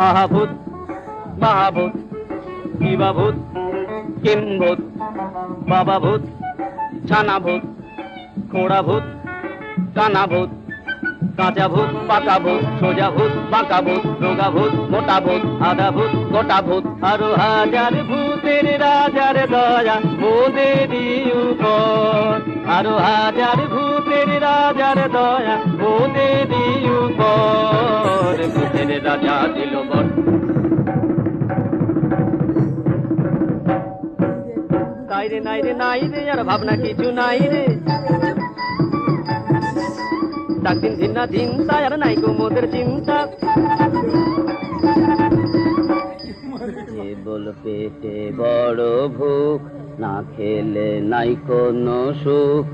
আহাভূত মহাভূত শিবাভূত কিম্ভূত বাবাভূত ছানাভূত খোড়াভূত কানাভূত কাঁচাভূত পাকাভূত সোজাভূত বাঁকাভূত রোগাভূত মোটাভূত আধাভূত গোটাভূত আরো হাজার ভূতের রাজার দয়া মোদেরই উপর আরো হাজার ভূতের রাজার দয়া মোদেরই উপর ভূতের রাজা দিল বর নাই রে নাই রে নাই রে আর ভাবনা কিছু নাই রে ডাক দিন দিন না দিন তাই আর নাই গো মোদের চিন্তা বল পেটে বড় ভুক না খেলে নাই কোনো সুখ